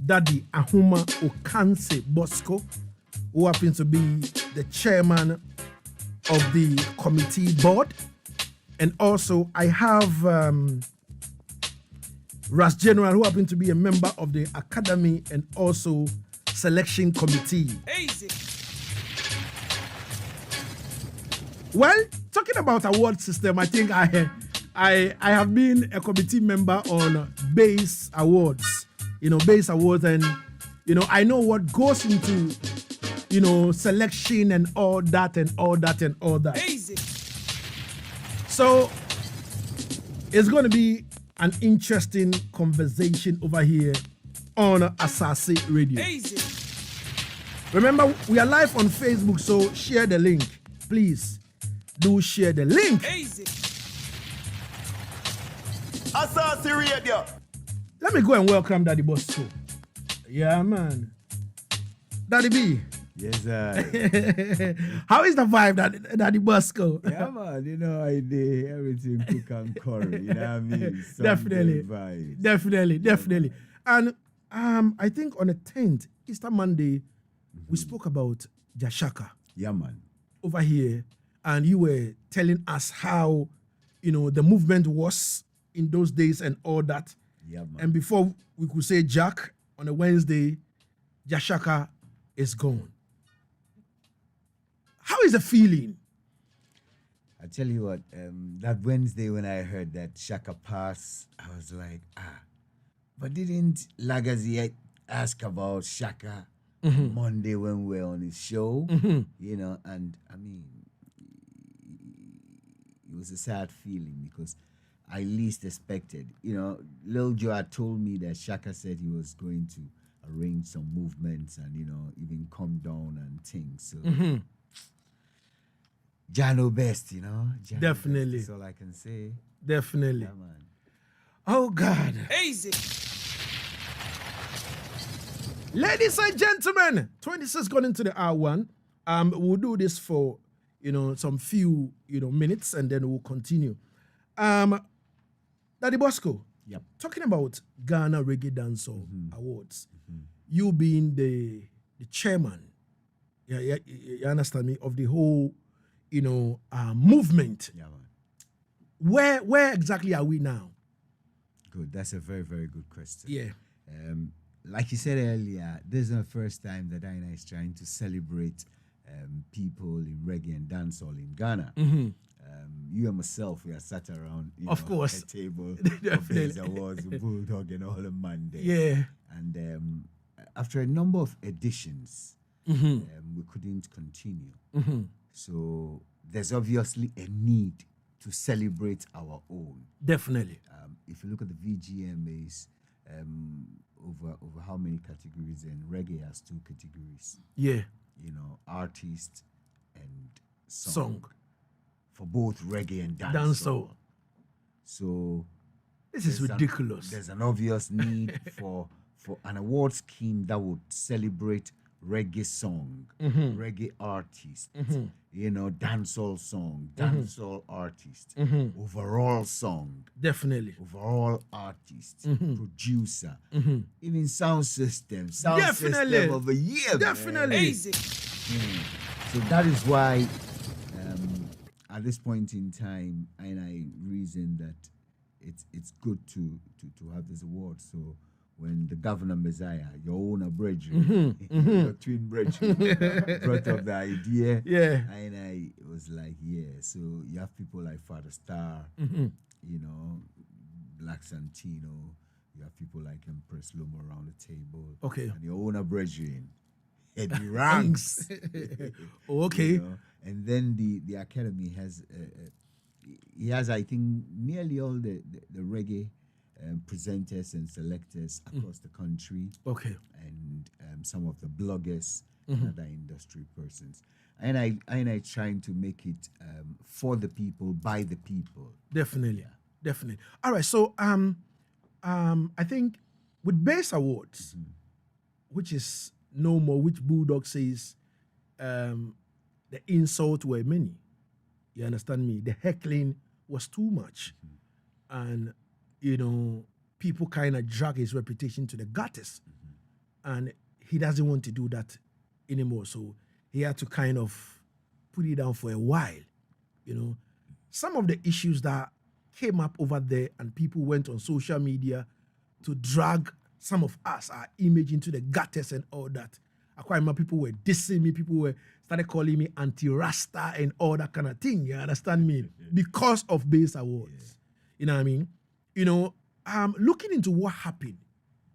Daddy Ahuma Okanse Bosco, who happens to be the chairman of the committee board. And also I have Ras General, who happens to be a member of the academy and also selection committee. Easy. Well, talking about award system, I think I have been a committee member on base awards, base awards, and I know what goes into selection and all that and all that and all that. Easy. So it's going to be an interesting conversation over here on Asaase Radio. Easy. Remember, we are live on Facebook, so share the link, please. Do share the link. Easy. Asaase Radio. Let me go and welcome Daddy Bosco. Yeah, man. Daddy B. Yes, sir. How is the vibe, Daddy Bosco? Yeah, man. I did everything cook and curry. You know what I mean? Definitely. Vibes. Definitely. And I think on the 10th, Easter Monday, we spoke about Jashaka. Yeah, man. Over here. And you were telling us how, the movement was in those days and all that. Yeah, man. And before we could say Jack, on a Wednesday, Jashaka is gone. How is the feeling? I tell you what, that Wednesday when I heard that Shaka passed, I was like, but didn't Lagazee ask about Shaka Monday when we were on his show? And I mean, it was a sad feeling because I least expected. Lil Joe had told me that Shaka said he was going to arrange some movements and, even come down and things. So, Jano best, Jano Definitely. Best, that's all I can say. Definitely. Yeah, man. Oh, God. Easy. Ladies and gentlemen, 26 gone into the hour one. We'll do this for, some few, minutes, and then we'll continue. Daddy Bosco, Yep. talking about Ghana Reggae Dancehall Awards, you being the chairman, you understand me, of the whole, movement. Yeah, man. Where exactly are we now? Good. That's a very, very good question. Yeah. Like you said earlier, this is the first time that Dinah is trying to celebrate people in reggae and dancehall in Ghana. You and myself, we are sat around Of course. a table of Definitely. these awards, Bulldog and all on Monday. Yeah. And after a number of editions, we couldn't continue. So there's obviously a need to celebrate our own. Definitely. If you look at the VGMAs, over how many categories, and reggae has 2 categories. Yeah. Artist and Song. for both reggae and Dancehall. So This is ridiculous. There's an obvious need for an award scheme that would celebrate reggae song, reggae artist, dancehall song, dancehall artist, overall song, Definitely. overall artist, producer, even sound system Definitely. system of a year. Definitely. Easy. So that is why at this point in time, and I reason that it's good to have this award. So when the governor Messiah, your own brethren, your twin brethren, brought up the idea, Yeah. and I was like, yeah. So you have people like Father Star, Black Santino. You have people like Empress Lomo around the table. Okay. And your own brethren, Eddie Ranks. Okay. And then the academy has, he has, I think, nearly all the reggae presenters and selectors across the country. Okay. And some of the bloggers and other industry persons. And I trying to make it for the people, by the people. Definitely. Yeah. Definitely. All right. So I think with Base Awards, which is no more, which Bulldog says the insult were many. You understand me? The heckling was too much. And, people kind of drag his reputation to the gutters. and he doesn't want to do that anymore. So he had to kind of put it down for a while. Some of the issues that came up over there, and people went on social media to drag some of us, our image, into the gutters and all that. I quite remember people were dissing me, started calling me anti-Rasta and all that kind of thing. You understand me? Because of Base Awards. You know what I mean? Looking into what happened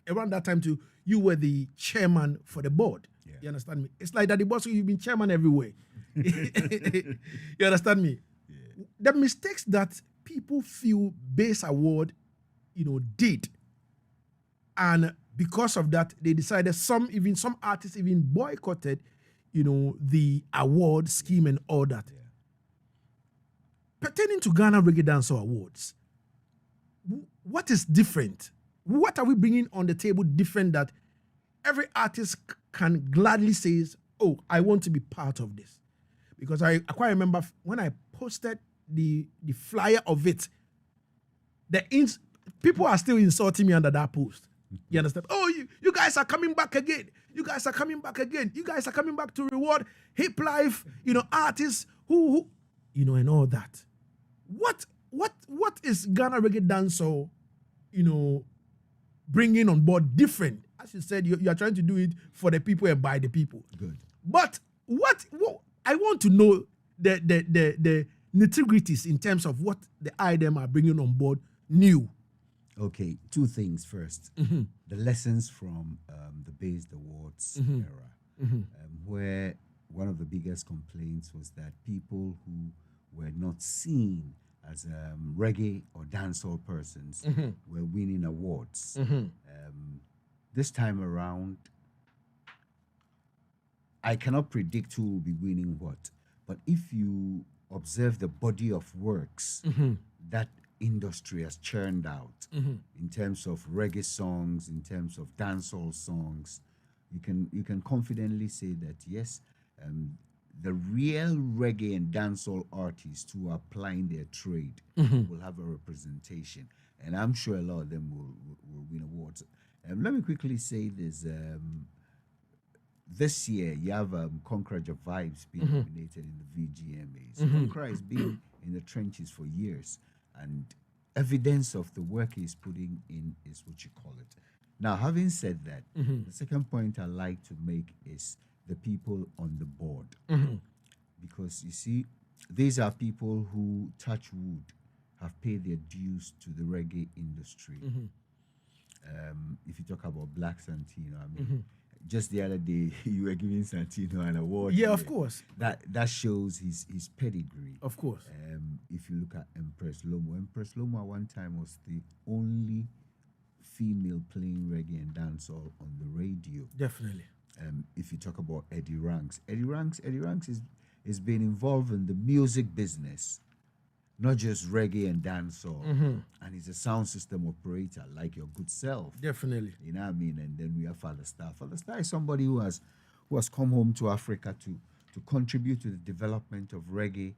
around that time too, you were the chairman for the board. Yeah. You understand me? It's like that the Bosco, you've been chairman everywhere. You understand me? Yeah. The mistakes that people feel Base Award, did, and because of that, they decided some artists even boycotted, the award scheme and all that. Yeah. Pertaining to Ghana Reggae Dancehall Awards, what is different? What are we bringing on the table different that every artist can gladly say, oh, I want to be part of this? Because I quite remember when I posted the flyer of it, people are still insulting me under that post. You understand? Oh, you guys are coming back again. You guys are coming back again. You guys are coming back to reward hip life, artists who and all that. What is Ghana Reggae Dancehall, bringing on board different? As you said, you are trying to do it for the people and by the people. Good. But what I want to know the nitty-gritties in terms of what the IDM are bringing on board new. Okay, two things first. Mm-hmm. The lessons from the Based Awards era, where one of the biggest complaints was that people who were not seen as reggae or dancehall persons were winning awards. This time around, I cannot predict who will be winning what, but if you observe the body of works that industry has churned out in terms of reggae songs, in terms of dancehall songs, you can confidently say that yes, the real reggae and dancehall artists who are plying their trade will have a representation, and I'm sure a lot of them will win awards. Let me quickly say this. This year, you have Conqueror Vibes being nominated in the VGMAs. Conqueror has been in the trenches for years, and evidence of the work he's putting in is what you call it. Now, having said that, the second point I like to make is the people on the board. Because you see, these are people who, touch wood, have paid their dues to the reggae industry. If you talk about Black Santino, I mean, just the other day you were giving Santino an award. Yeah, of course. That shows his pedigree. Of course. If you look at Empress Lomo at one time was the only female playing reggae and dancehall on the radio. Definitely. If you talk about Eddie Ranks is been involved in the music business, not just reggae and dancehall. And he's a sound system operator, like your good self. Definitely. You know what I mean? And then we have Father Star. Father Star is somebody who has come home to Africa to contribute to the development of reggae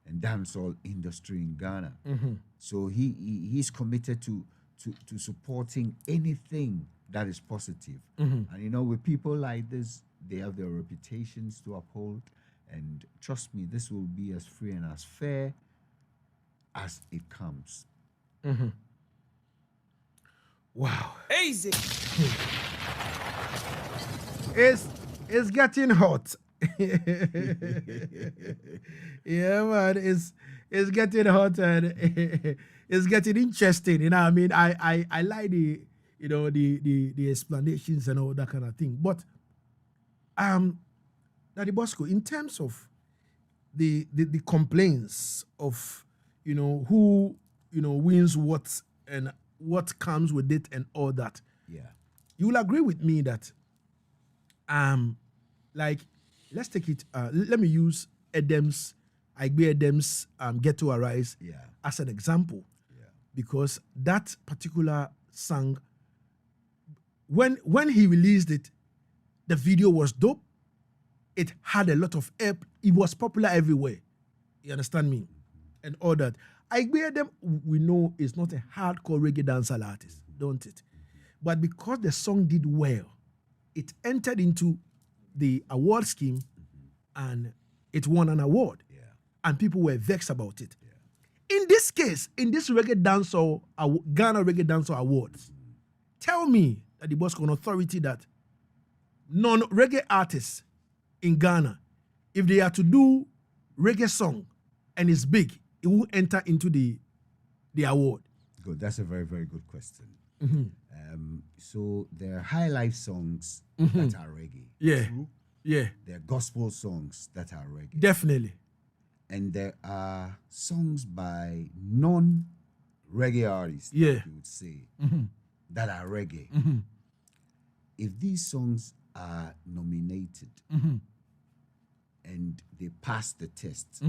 and dancehall industry in Ghana. So he's committed to supporting anything that is positive. And with people like this, they have their reputations to uphold. And trust me, this will be as free and as fair as it comes. Wow. Easy. It's getting hot. Yeah, man. It's getting hot and it's getting interesting. You know what I mean? I like the explanations and all that kind of thing. But Daddy Bosco, in terms of the complaints of who wins what and what comes with it and all that. Yeah. You will agree with me that like, let's take it, let me use Edem's Get to Arise as an example. Yeah. Because that particular song, when he released it, the video was dope. It had a lot of it was popular everywhere. You understand me? And all that. Them we know is not a hardcore reggae dancehall artist, don't it? But because the song did well, it entered into the award scheme and it won an award. Yeah. And people were vexed about it. In this case, in this Reggae Dancehall, Ghana Reggae Dancehall Awards, tell me that the Bosco authority that non-reggae artists in Ghana, if they are to do reggae song and it's big, it will enter into the award. Good. That's a very, very good question. So there are high life songs that are reggae. Yeah. True. Yeah, There are gospel songs that are reggae. definitely. And there are songs by non-reggae artists, Yeah. you would say, that are reggae. If these songs are nominated and they pass the test,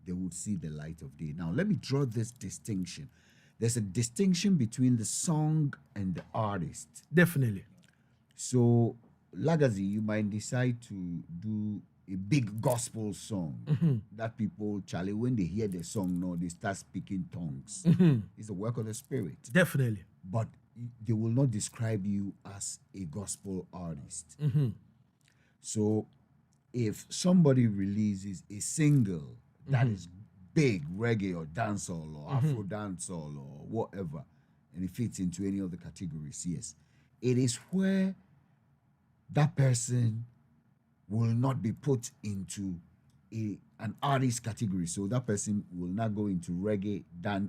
they would see the light of day. Now, let me draw this distinction. There's a distinction between the song and the artist. Definitely. So, Lagazee, you might decide to do a big gospel song that people, Charlie, when they hear the song, no, they start speaking tongues. It's a work of the Spirit. Definitely. But they will not describe you as a gospel artist. So, if somebody releases a single that is big reggae or dancehall or Afro dancehall or whatever, and it fits into any of the categories, yes, it is where that person will not be put into an artist category. So that person will not go into reggae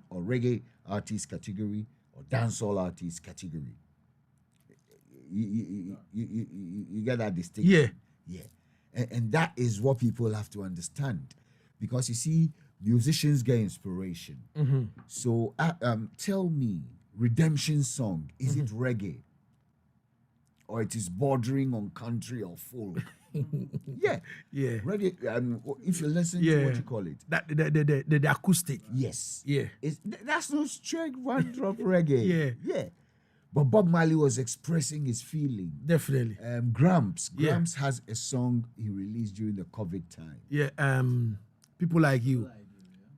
or reggae artist category or dancehall artist category. You get that distinction? Yeah. And that is what people have to understand, because you see, musicians get inspiration. So tell me, redemption song, is it reggae or it is bordering on country or folk? Yeah. Reggae. If you listen to what you call it, That the acoustic. yes, Yeah. that's no straight one drop reggae. Yeah. But Bob Marley was expressing his feeling. Definitely. Gramps has a song he released during the COVID time. Yeah. People like you.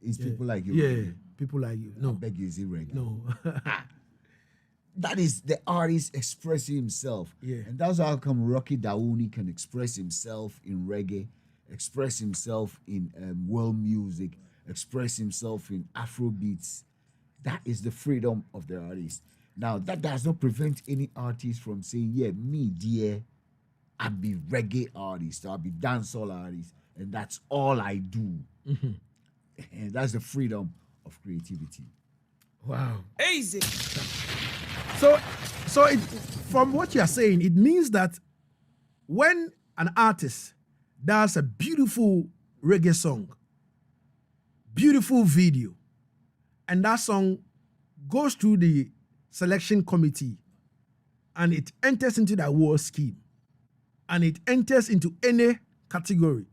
It's people like you. Yeah. People like you. I No. beg you, is it reggae? No. That is the artist expressing himself. Yeah. And that's how come Rocky Daouni can express himself in reggae, express himself in world music, express himself in Afro beats. That is the freedom of the artist. Now, that does not prevent any artist from saying, yeah, me, dear, I'll be reggae artist, I'll be dancehall artist, and that's all I do. And that's the freedom of creativity. Wow. Easy. So it, from what you are saying, it means that when an artist does a beautiful reggae song, beautiful video, and that song goes through the selection committee and it enters into the award scheme and it enters into any category,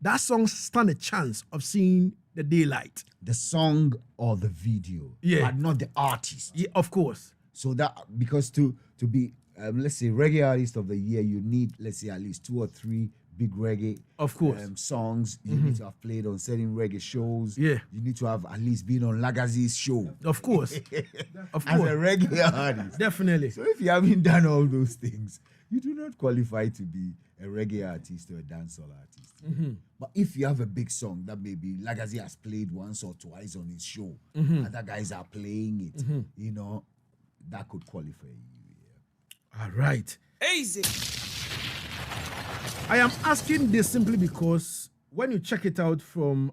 that song stands a chance of seeing the daylight. The song or the video, but not the artist. Yeah, of course. So that, because to be, let's say, reggae artist of the year, you need, let's say, at least 2 or 3 big reggae Of course. songs. You need to have played on certain reggae shows. Yeah. You need to have at least been on Lagazee's show Of course. Of as a course. reggae artist. Definitely. So if you haven't done all those things, you do not qualify to be a reggae artist or a dancehall artist. But if you have a big song that maybe Lagazee has played once or twice on his show, other guys are playing it, you know, that could qualify you. Yeah. All right. Easy. I am asking this simply because when you check it out from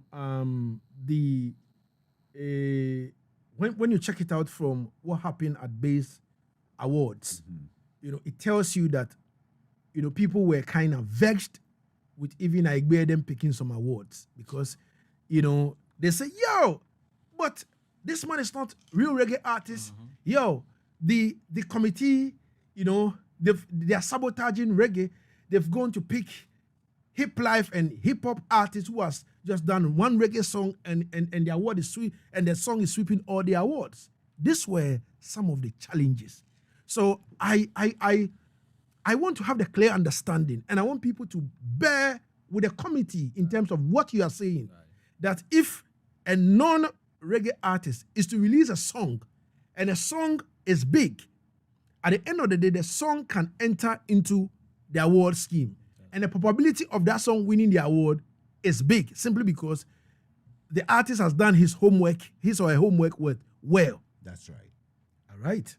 when you check it out from what happened at Base Awards, you know, it tells you that, you know, people were kind of vexed with even Igbe them picking some awards because, you know, they say, yo, but this man is not real reggae artist. Yo, the committee, you know, they are sabotaging reggae. They've gone to pick hip life and hip hop artists who has just done one reggae song and the award is sweet and the song is sweeping all the awards. These were some of the challenges. So I want to have the clear understanding and I want people to bear with the committee in terms of what you are saying. That if a non-reggae artist is to release a song and a song is big At the end of the day, the song can enter into the award scheme. And the probability of that song winning the award is big, simply because the artist has done his homework, his or her homework well. That's right. All right.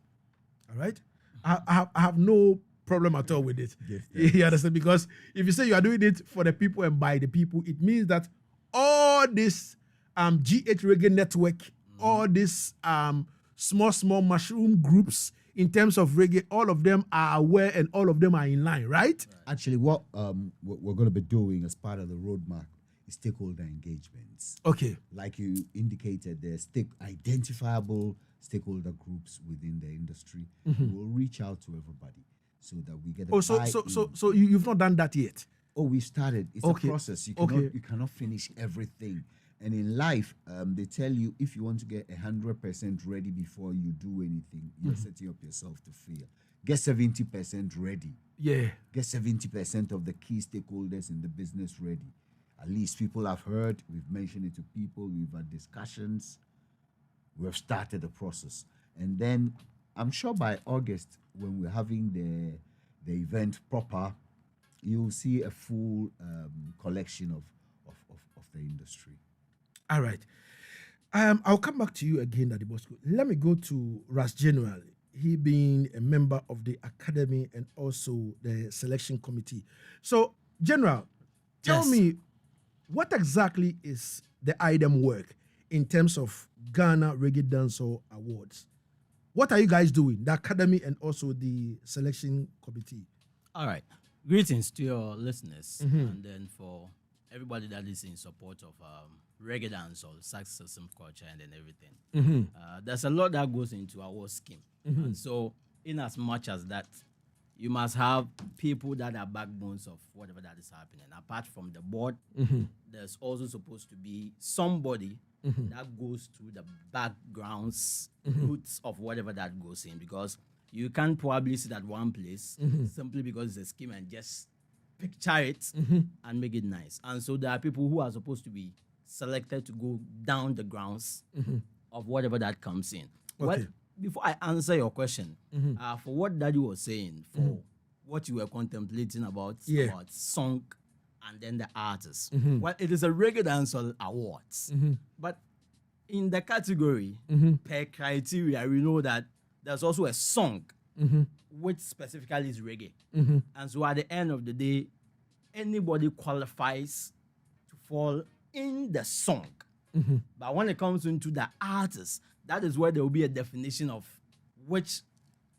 All right. I have no problem at all with it. Yes, You understand? Because if you say you are doing it for the people and by the people, it means that all this GH Reggae Network, all these small mushroom groups in terms of reggae, all of them are aware and all of them are in line, right? Actually, what we're going to be doing as part of the roadmap is stakeholder engagements. Okay. Like you indicated, there's identifiable stakeholder groups within the industry. We'll reach out to everybody so that we get a so you've not done that yet? Oh, we started. It's a process. You cannot finish everything. And in life, they tell you if you want to get 100% ready before you do anything, you're setting up yourself to fail. Get 70% ready. Yeah. Get 70% of the key stakeholders in the business ready. At least people have heard, we've mentioned it to people, we've had discussions, we've started the process. And then I'm sure by August, when we're having the event proper, you'll see a full collection of the industry. All right. I'll come back to you again, Daddy Bosco. Let me go to Ras General. He being a member of the academy and also the selection committee. So, General, tell me, what exactly is the item work in terms of Ghana Reggae Dancehall Awards? What are you guys doing, the academy and also the selection committee? All right. Greetings to your listeners, and then for everybody that is in support of Reggae Dancehall, sax system culture, and then everything. There's a lot that goes into our scheme. And so, in as much as that, you must have people that are backbones of whatever that is happening. Apart from the board, there's also supposed to be somebody that goes through the backgrounds, roots of whatever that goes in, because you can't probably sit at one place simply because it's a scheme and just picture it and make it nice. And so there are people who are supposed to be selected to go down the grounds of whatever that comes in. Okay. Before I answer your question, for what Daddy was saying, for what you were contemplating about song and then the artist, well, it is a Reggae Dancehall Awards. But in the category, per criteria, we know that there's also a song which specifically is reggae. And so at the end of the day, anybody qualifies to fall in the song. But when it comes into the artist, that is where there will be a definition of which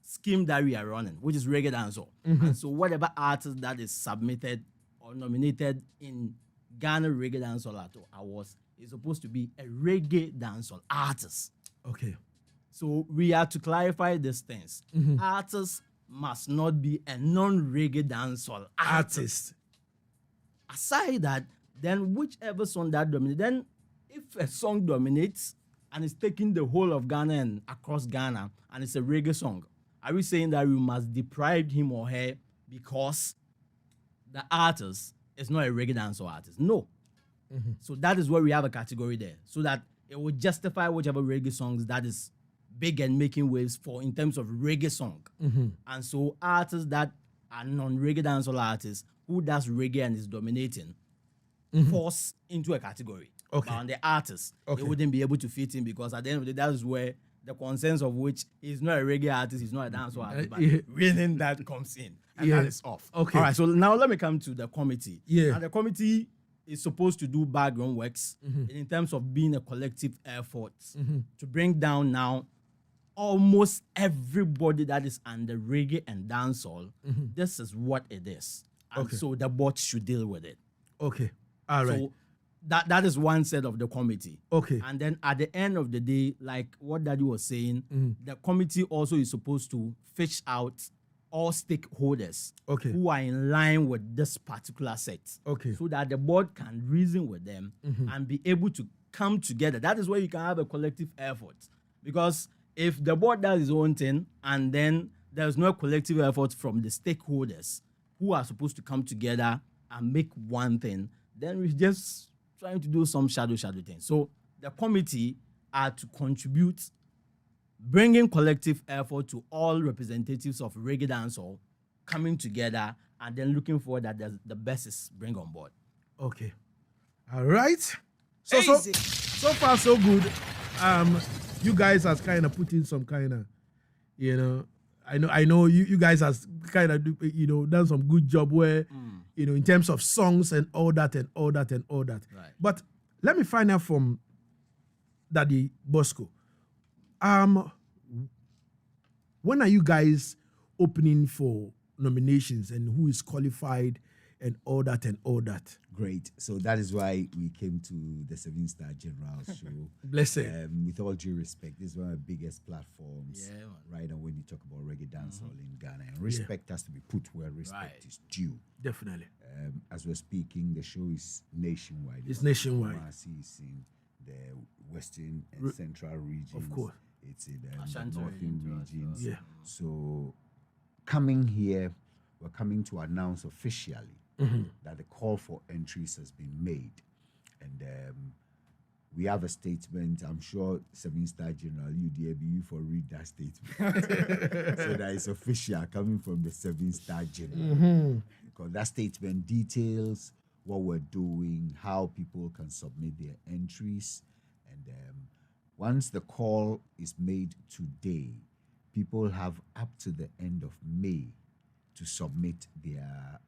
scheme that we are running, which is Reggae Dancehall. And so whatever artist that is submitted or nominated in Ghana Reggae Dancehall Awards is supposed to be a Reggae Dancehall artist. Okay. So we are to clarify these things. Artists must not be a non-reggae dancehall artist. Aside that, then whichever song that dominates, then if a song dominates and is taking the whole of Ghana and across Ghana and it's a reggae song, are we saying that we must deprive him or her because the artist is not a reggae dancehall artist? No. So that is where we have a category there, so that it will justify whichever reggae songs that is big and making waves for in terms of reggae song. And so artists that are non-reggae dancehall artists who does reggae and is dominating falls into a category. Okay. But on the artists, they wouldn't be able to fit in, because at the end of the day, that is where the consensus of which he's not a reggae artist, he's not a dancehall artist, but reason that comes in, and that is off. Okay. All right, so now let me come to the committee. Yeah. And the committee is supposed to do background works in terms of being a collective effort to bring down now almost everybody that is under reggae and dancehall. This is what it is. And so the board should deal with it. Okay. All right. So that is one set of the committee. Okay. And then at the end of the day, like what Daddy was saying, the committee also is supposed to fish out all stakeholders who are in line with this particular set. Okay. So that the board can reason with them and be able to come together. That is where you can have a collective effort. Because if the board does its own thing and then there's no collective effort from the stakeholders who are supposed to come together and make one thing, then we're just trying to do some shadow thing. So the committee are to contribute bringing collective effort to all representatives of reggae dancehall coming together and then looking forward that the best is bring on board. Okay. All right. So far so good. You guys has kind of put in some kind of, I know you guys has kind of done some good job where in terms of songs and all that. Right. But let me find out from Daddy Bosco. When are you guys opening for nominations and who is qualified and all that? Great. So that is why we came to the 7-Star General show. Bless it. With all due respect, this is one of the biggest platforms Yeah, right now when you talk about reggae dancehall in Ghana. And respect has to be put where respect is due. Definitely. As we're speaking, the show is nationwide. It's nationwide. Kumasi is in the western and central regions. Of course. It's in the Ashanti northern region as well. regions. Yeah. So coming here, we're coming to announce officially that the call for entries has been made. And we have a statement. I'm sure 7-Star General, you for read that statement. So that is official coming from the 7-Star General. Because that statement details what we're doing, how people can submit their entries. And once the call is made today, people have up to the end of May to submit their,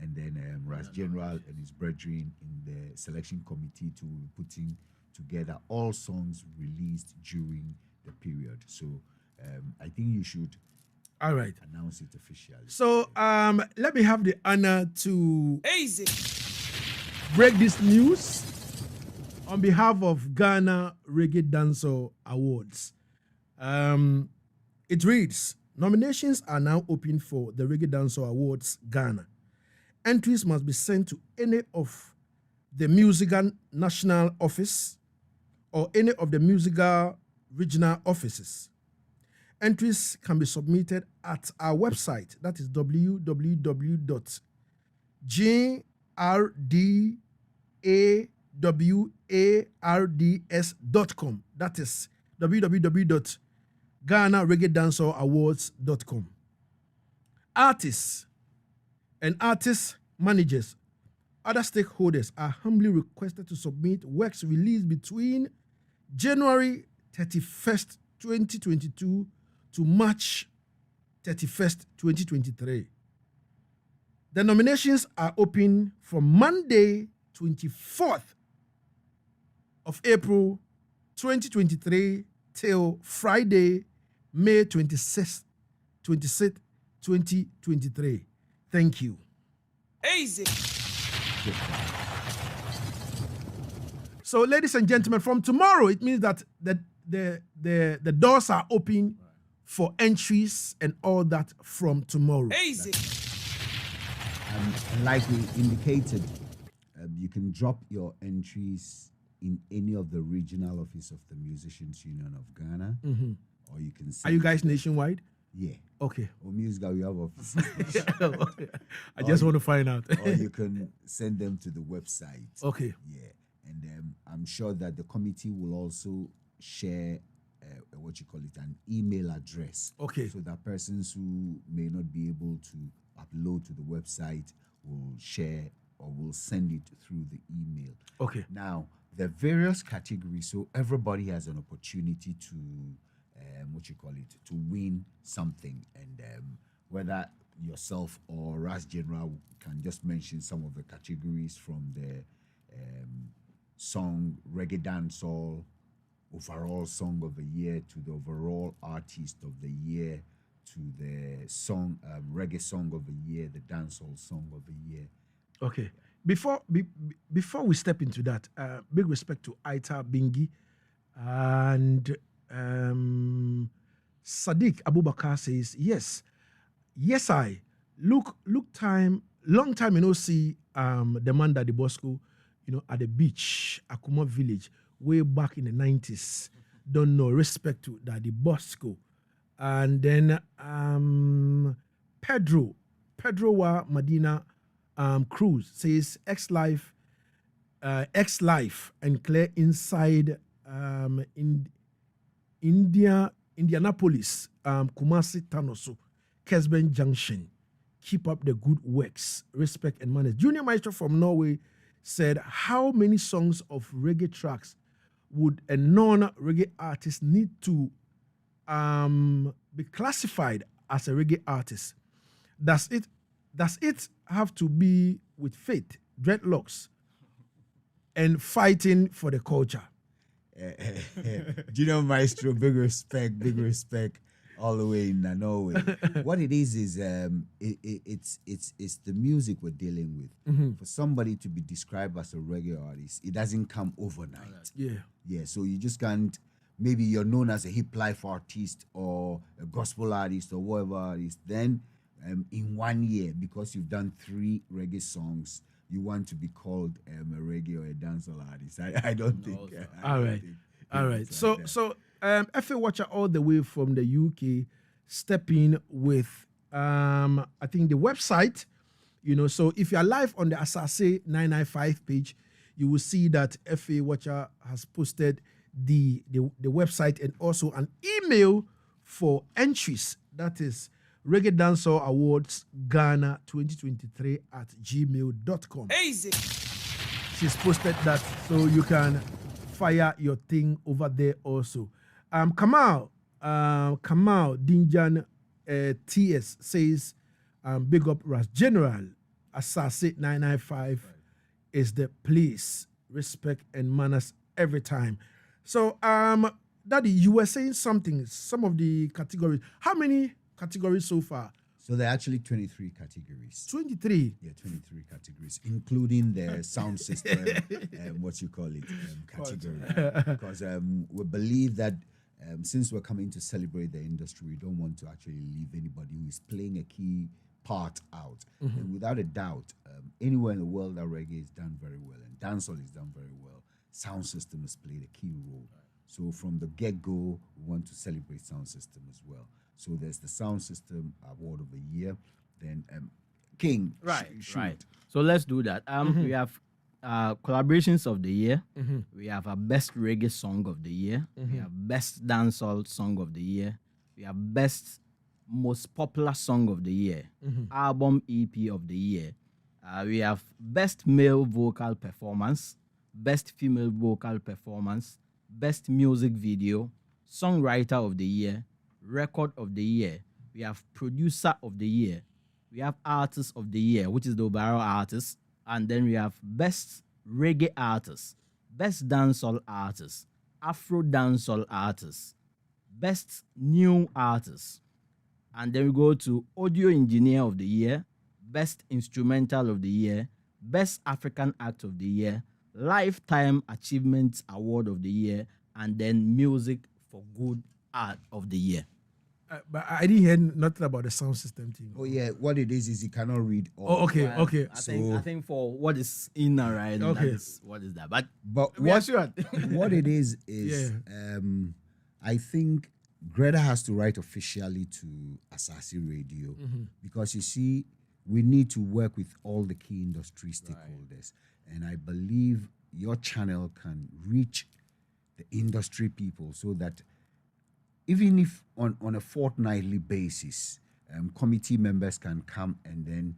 and then Ras General and his brethren in the selection committee to be putting together all songs released during the period. So I think you should All right. announce it officially. So let me have the honor to break this news on behalf of Ghana Reggae Dancehall Awards. It reads, nominations are now open for the Reggae Dancehall Awards Ghana. Entries must be sent to any of the Musical National Office or any of the Musical Regional Offices. Entries can be submitted at our website, that is www.grdaawards.com. That is www.GhanaReggaeDancehallAwards.com. Artists and artist managers, other stakeholders are humbly requested to submit works released between January 31st, 2022 to March 31st, 2023. The nominations are open from Monday, 24th of April, 2023 till Friday, May 26th, 2023. Thank you. Easy. So, ladies and gentlemen, from tomorrow, it means that the doors are open for entries and all that from tomorrow. Easy. And like we indicated, you can drop your entries in any of the regional office of the Musicians Union of Ghana, or you can. Are you guys nationwide? Yeah. Okay. Or musical, we have offices. I just want to find out. Or you can send them to the website. Okay. Yeah. And I'm sure that the committee will also share an email address. Okay. So that persons who may not be able to upload to the website will share or will send it through the email. Okay. Now, the various categories, so everybody has an opportunity to to win something. And whether yourself or Ras General can just mention some of the categories from the song Reggae Dancehall, overall song of the year, to the overall artist of the year, to the song reggae song of the year, the dancehall song of the year. Okay. Before we step into that, big respect to Aita Bingi and Sadiq Abubakar says, yes, I look long time see the man that the Bosco, at the beach, Akuma village, way back in the 90s. Don't know, respect to Daddy Bosco. And then Pedro Wa Medina Cruz says X Life and Clear Inside Indianapolis, Kumasi, Tanoso, Kesben Junction. Keep up the good works, respect and manners. Junior Maestro from Norway said, how many songs of reggae tracks would a non-reggae artist need to be classified as a reggae artist? Does it have to be with faith, dreadlocks, and fighting for the culture? Junior Maestro, big respect all the way in Norway. What it is it's the music we're dealing with. For somebody to be described as a reggae artist, it doesn't come overnight. Yeah. So you just can't. Maybe you're known as a hip life artist or a gospel artist or whatever artist. Then in 1 year, because you've done 3 reggae songs, you want to be called a reggae or a dancehall artist. I don't think. All right. So FA Watcher all the way from the UK stepping with I think the website, so if you're live on the Asaase 995 page, you will see that FA Watcher has posted the website and also an email for entries. That is Reggae Dancehall Awards Ghana 2023 at gmail.com. Easy. She's posted that, so you can fire your thing over there also. Kamal Dinjan TS says, big up Ras General, Asaase 995 is the place. Respect and manners every time. So, Daddy, you were saying something, some of the categories. How many categories so far? So there are actually 23 categories. 23? Yeah, 23 categories, including the sound system, category. Because we believe that since we're coming to celebrate the industry, we don't want to actually leave anybody who is playing a key part out. And without a doubt, anywhere in the world that reggae is done very well and dancehall is done very well, sound system has played a key role. So from the get-go, we want to celebrate sound system as well. So there's the Sound System Award of the Year. Then King. Right. So let's do that. We have collaborations of the year. We have a best reggae song of the year. We have best dancehall song of the year. We have best most popular song of the year. Album EP of the year. We have best male vocal performance, best female vocal performance, best music video, songwriter of the year, record of the year. We have producer of the year. We have artist of the year, which is the overall artist. And then we have best reggae artist, best dancehall artist, Afro dancehall artist, best new artist. And then we go to audio engineer of the year, best instrumental of the year, best African act of the year, lifetime achievement award of the year, and then music for good art of the year. But I didn't hear nothing about the sound system thing. Oh yeah, what it is you cannot read all. Oh, okay. I think for what is in and right, okay. that is what is that. But what it is I think Greta has to write officially to Asaase Radio because you see, we need to work with all the key industry stakeholders. Right. And I believe your channel can reach the industry people so that even if on a fortnightly basis, committee members can come and then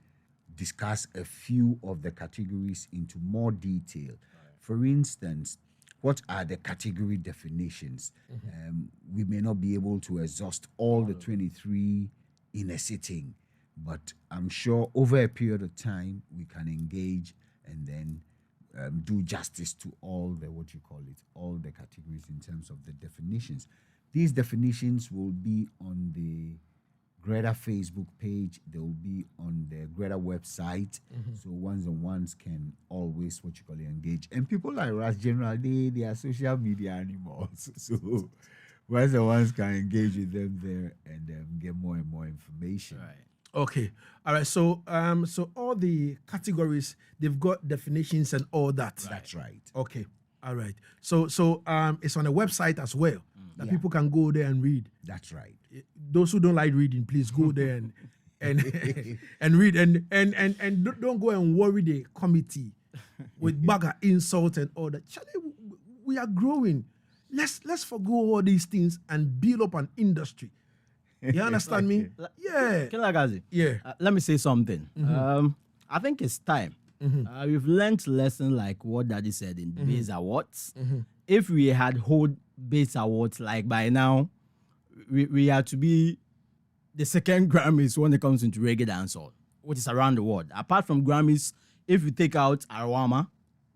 discuss a few of the categories into more detail. Right. For instance, what are the category definitions? We may not be able to exhaust all the 23 in a sitting, but I'm sure over a period of time, we can engage and then do justice to all all the categories in terms of the definitions. These definitions will be on the Greta Facebook page. They will be on the Greta website. So ones and ones can always engage. And people like us generally, they are social media animals. So ones and ones can engage with them there and get more and more information. Right. Okay. All right. So so all the categories, they've got definitions and all that. Right. That's right. Okay. All right. So it's on a website as well that people can go there and read. That's right. Those who don't like reading, please go there and and read and don't go and worry the committee with bag of insult and all that. We are growing. let's forgo all these things and build up an industry. You understand me? Yeah. Lagazee, Yeah. let me say something. I think it's time. We've learned lessons like what Daddy said in Bass Awards. If we had hold Bass Awards, like by now, we had to be the second Grammys when it comes into reggae dancehall, which is around the world. Apart from Grammys, if you take out Arawama,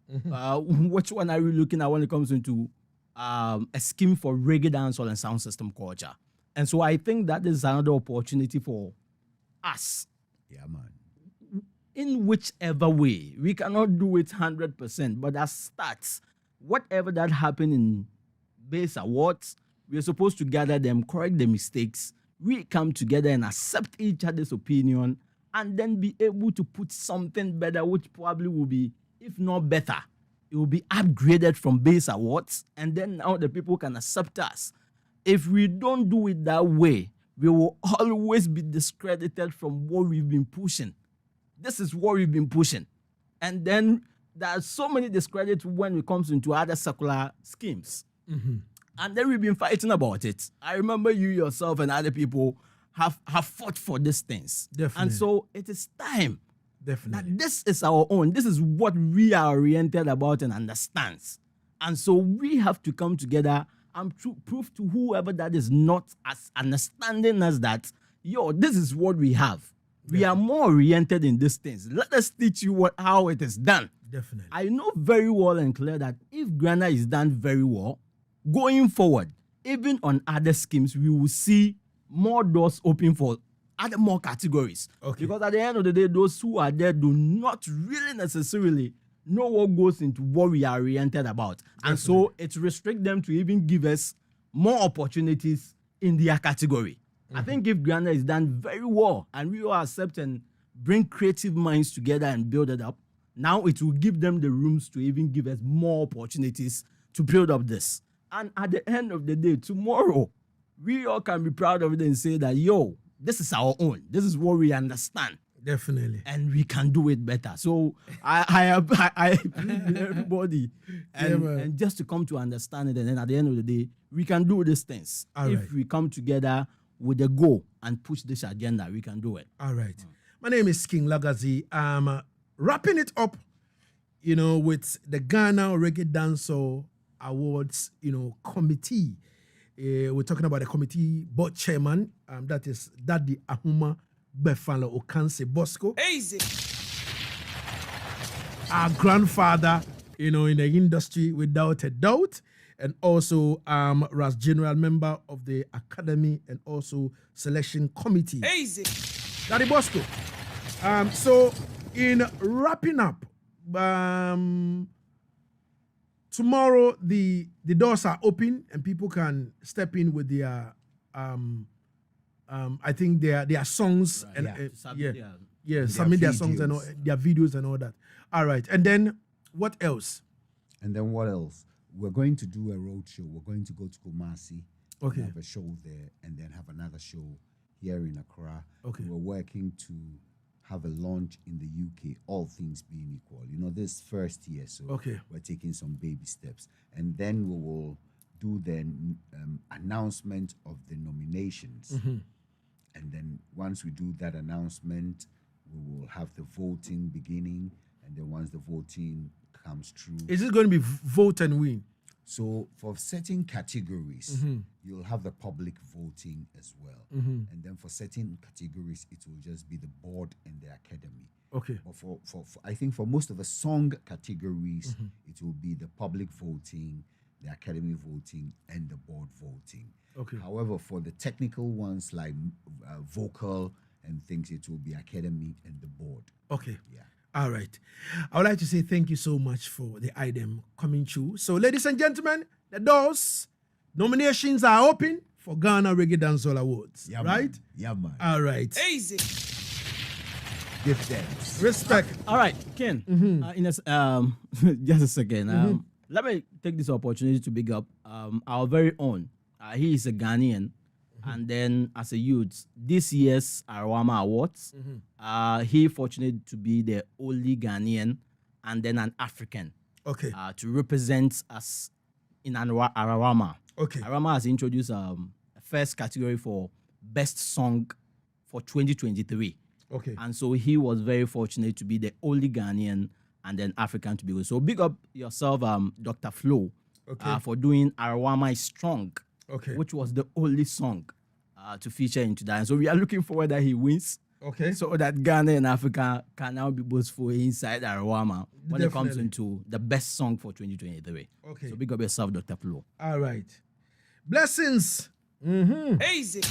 which one are we looking at when it comes into a scheme for reggae dancehall and sound system culture? And so I think that is another opportunity for us. Yeah, man. In whichever way, we cannot do it 100%, but as stats, whatever that happened in Bass Awards, we're supposed to gather them, correct the mistakes, we come together and accept each other's opinion, and then be able to put something better, which probably will be, if not better, it will be upgraded from Bass Awards, and then now the people can accept us. If we don't do it that way, we will always be discredited from what we've been pushing. This is what we've been pushing. And then there are so many discredits when it comes into other secular schemes. And then we've been fighting about it. I remember you yourself and other people have fought for these things. Definitely. And so it is time Definitely. that this is our own. This is what we are oriented about and understands. And so we have to come together and prove to whoever that is not as understanding as that, this is what we have. We are more oriented in these things. Let us teach you how it is done. Definitely. I know very well and clear that if Ghana is done very well, going forward, even on other schemes, we will see more doors open for more categories. Okay. Because at the end of the day, those who are there do not really necessarily know what goes into what we are oriented about. And so it restricts them to even give us more opportunities in their category. I think if Ghana is done very well and we all accept and bring creative minds together and build it up, now it will give them the rooms to even give us more opportunities to build up this. And at the end of the day, tomorrow, we all can be proud of it and say that, this is our own. This is what we understand. Definitely. And we can do it better. So I plead with everybody and just to come to understand it. And then at the end of the day, we can do these things. If we come together with a goal and push this agenda, we can do it. All right. My name is King Lagazee. I'm wrapping it up, with the Ghana Reggae Dancehall Awards, committee. We're talking about the committee board chairman. That is Daddy Ahuma Befala Okanse Bosco. Easy. Our grandfather, in the industry without a doubt. And also as general member of the academy and also selection committee. Easy. Daddy Bosco. So in wrapping up, tomorrow the doors are open and people can step in with their I think their songs submit their songs and all, their videos and all that. All right. And then what else? We're going to do a road show. We're going to go to Kumasi. Okay. Have a show there and then have another show here in Accra. Okay. We're working to have a launch in the UK, all things being equal. This first year, so we're taking some baby steps. And then we will do the announcement of the nominations. And then once we do that announcement, we will have the voting beginning. And then once the voting comes through. Is it going to be vote and win? So for certain categories, you'll have the public voting as well. And then for certain categories, it will just be the board and the academy. Okay. But for I think for most of the song categories, it will be the public voting, the academy voting, and the board voting. Okay. However, for the technical ones like vocal and things, it will be academy and the board. Okay. Yeah. All right. I would like to say thank you so much for the item coming through. So, ladies and gentlemen, the doors, nominations are open for Ghana Reggae Dancehall Awards. Yeah, right? Man. Yeah, man. All right. Easy. Give thanks. Respect. All right, Ken. Just a second. Let me take this opportunity to big up our very own. He is a Ghanaian. And then as a youth, this year's Arawama Awards, he fortunate to be the only Ghanaian and then an African Okay. to represent us in Ararama. Okay. Ararama has introduced a first category for best song for 2023. Okay. And so he was very fortunate to be the only Ghanaian and then African to be good. So big up yourself, Dr. Flo, for doing Arawama is Strong, which was the only song to feature into that. And so we are looking forward that he wins. Okay. So that Ghana and Africa can now be boastful inside Arawama when it comes Definitely. into the best song for 2023. Okay. So big up yourself, Dr. Flo. All right. Blessings. Easy.